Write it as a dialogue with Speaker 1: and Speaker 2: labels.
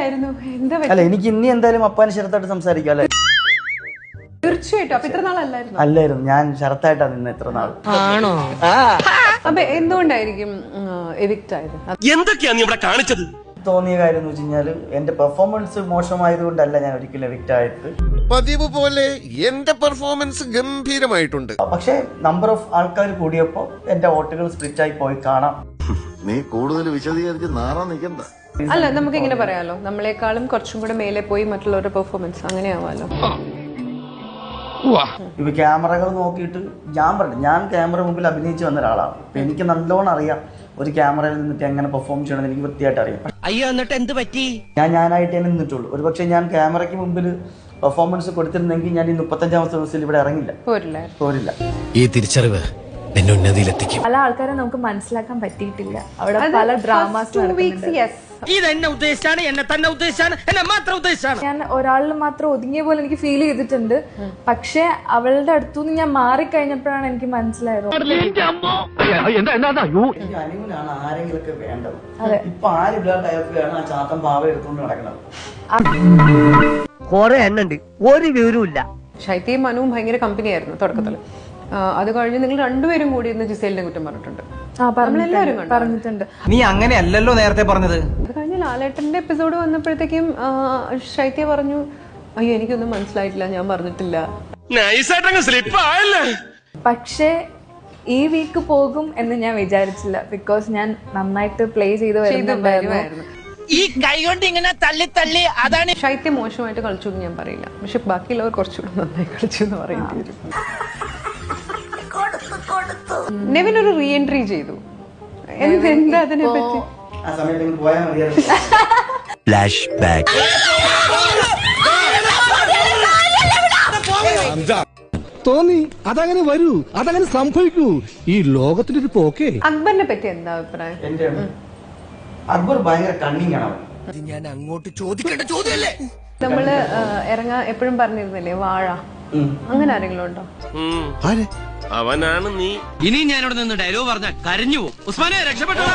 Speaker 1: എന്തായിരുന്നു? എന്താ
Speaker 2: അല്ല എനിക്ക് ഇനി എന്തായാലും അപ്പാന് ശരത്തായിട്ട് സംസാരിക്കാം അല്ലേ?
Speaker 1: തീർച്ചയായിട്ടും. അപ്പൊ ഇത്ര നാളല്ലായിരുന്നു?
Speaker 2: അല്ലായിരുന്നു, ഞാൻ ശരത്തായിട്ടാ നിന്ന് ഇത്ര നാൾ.
Speaker 3: ആണോ?
Speaker 1: അപ്പൊ എന്തുകൊണ്ടായിരിക്കും എവിക്റ്റ് ആയത്?
Speaker 4: എന്തൊക്കെയാ നീ ഇവിടെ കാണിച്ചത്?
Speaker 2: തോന്നിയ കാര്യം എന്ന് വെച്ച് കഴിഞ്ഞാൽ എന്റെ പെർഫോമൻസ് മോശമായത് കൊണ്ടല്ല ഞാൻ ഒരിക്കലും എവിക്റ്റ് ആയത്.
Speaker 5: പതിവ് പോലെ എന്റെ പെർഫോമൻസ് ഗംഭീരമായിട്ടുണ്ട്.
Speaker 2: പക്ഷെ നമ്പർ ഓഫ് ആൾക്കാർ കൂടിയപ്പോ എന്റെ വോട്ടുകൾ സ്പ്ലിറ്റ് ആയി പോയി കാണാം.
Speaker 6: നീ കൂടുതൽ വിശദീകരിച്ച് നാറാൻ നിൽക്കണ്ട.
Speaker 1: അല്ല, നമുക്ക് ഇങ്ങനെ പറയാലോ, നമ്മളെക്കാളും കുറച്ചും കൂടെ മേലെ പോയി മറ്റുള്ളവരുടെ പെർഫോമൻസ് അങ്ങനെ ആവാലോ.
Speaker 2: ഇപ്പൊ ക്യാമറകൾ നോക്കിയിട്ട് ഞാൻ പറഞ്ഞു, ഞാൻ ക്യാമറ മുമ്പിൽ അഭിനയിച്ച് വന്ന ഒരാളാണ്. അപ്പൊ എനിക്ക് നല്ലോണം അറിയാം ഒരു ക്യാമറയിൽ നിന്നിട്ട് എങ്ങനെ പെർഫോം ചെയ്യണമെന്ന് എനിക്ക് വൃത്തിയായിട്ട് അറിയാം.
Speaker 3: അയ്യോ, എന്നിട്ട് എന്ത് പറ്റി?
Speaker 2: ഞാനായിട്ട് തന്നെ നിന്നിട്ടുള്ളൂ. ഒരു പക്ഷെ ഞാൻ ക്യാമറയ്ക്ക് മുമ്പിൽ പെർഫോമൻസ് കൊടുത്തിരുന്നെങ്കിൽ ഞാൻ ഈ 35ാമത്തെ ദിവസത്തിൽ ഇവിടെ ഇറങ്ങില്ല, പോരില്ല.
Speaker 7: ഈ തിരിച്ചറിവ് എന്നെ ഉന്നതിയിലെത്തിക്കും.
Speaker 8: പല ആൾക്കാരെ നമുക്ക് മനസ്സിലാക്കാൻ പറ്റിയിട്ടില്ല. അവിടെ പല ഡ്രാമാസ്
Speaker 3: ഇത് എന്നെ ഉദ്ദേശിച്ചാണ്, എന്നെ തന്നെ ഉദ്ദേശിച്ചാണ്, എന്നെ മാത്രം ഉദ്ദേശിച്ചാണ്.
Speaker 8: ഞാൻ ഒരാളിൽ മാത്രം ഒതുങ്ങിയ പോലെ എനിക്ക് ഫീൽ ചെയ്തിട്ടുണ്ട്. പക്ഷെ അവളുടെ അടുത്തുനിന്ന് ഞാൻ മാറിക്കഴിഞ്ഞപ്പോഴാണ് എനിക്ക് മനസ്സിലായത്
Speaker 2: എനിക്ക് അനുവിനാണ് ആരെങ്കിലൊക്കെ വേണ്ടത്. ഇപ്പൊ ആരില്ലാണ്ടായപ്പോഴാണ് ആ ചാത്തൻ പാവ എടുത്തുകൊണ്ട് നടക്കുന്നത്.
Speaker 3: കൊറേ എണ്ണുണ്ട്, ഒരു വിവരമില്ല.
Speaker 1: ശൈത്യയും മനുവും ഭയങ്കര കമ്പനിയായിരുന്നു തുടക്കത്തില്. അത് കഴിഞ്ഞ് നിങ്ങൾ രണ്ടുപേരും കൂടി ഇന്ന് ജിസേലിനെ കുറ്റം പറഞ്ഞിട്ടുണ്ട്. നമ്മളെല്ലാവരും
Speaker 8: പറഞ്ഞിട്ടുണ്ട്.
Speaker 9: നീ അങ്ങനെയല്ലല്ലോ നേരത്തെ പറഞ്ഞത്.
Speaker 1: അത് കഴിഞ്ഞ് ലാലേട്ടന്റെ എപ്പിസോഡ് വന്നപ്പോഴത്തേക്കും ശൈത്യ പറഞ്ഞു, അയ്യോ എനിക്കൊന്നും മനസ്സിലായിട്ടില്ല, ഞാൻ പറഞ്ഞിട്ടില്ല.
Speaker 8: പക്ഷേ ഈ വീക്ക് പോകും എന്ന് ഞാൻ വിചാരിച്ചില്ല. ബിക്കോസ് ഞാൻ നന്നായിട്ട് പ്ലേ ചെയ്ത് വരുന്നുണ്ടായിരുന്നു.
Speaker 3: ഈ കൈ കൊണ്ട് ഇങ്ങനെ തള്ളി തള്ളി, അതാണ്.
Speaker 1: ശൈത്യം മോശമായിട്ട് കളിച്ചു എന്ന് ഞാൻ പറയില്ല, പക്ഷെ ബാക്കിയുള്ളവർ കുറച്ചുകൂടെ നന്നായി കളിച്ചു എന്ന് പറയേണ്ടി വരും. നെവിൻ ഒരു റീ എൻട്രി ചെയ്തു. എന്താ അതിനെ പറ്റി?
Speaker 2: ആ സമയത്ത് നിങ്ങൾ പോയാൽ മതിയായിരുന്നു.
Speaker 7: Flash back.
Speaker 10: തോന്നി അതങ്ങനെ വരൂ, അതങ്ങനെ സംഭവിക്കൂ. ഈ ലോകത്തിന്റെ ഒരു പോക്കേ.
Speaker 1: അക്ബറിനെ പറ്റി എന്താ അഭിപ്രായം?
Speaker 2: എന്റെ അക്ബർ ഭയങ്കര കണ്ണിങ് ആണ്.
Speaker 3: ഞാൻ അങ്ങോട്ട് ചോദിക്കേണ്ട ചോദ്യമല്ലേ?
Speaker 1: നമ്മള് ഇറങ്ങാൻ എപ്പോഴും പറഞ്ഞിരുന്നില്ലേ വാഴ, അങ്ങനെ ആരെങ്കിലും ഉണ്ടോ?
Speaker 4: അവനാണ് നീ.
Speaker 3: ഇനി ഞാനിവിടെ നിന്ന് ഡയലോഗ് പറഞ്ഞാൽ കരഞ്ഞു പോകും. ഉസ്മാനെ രക്ഷപ്പെട്ടോ.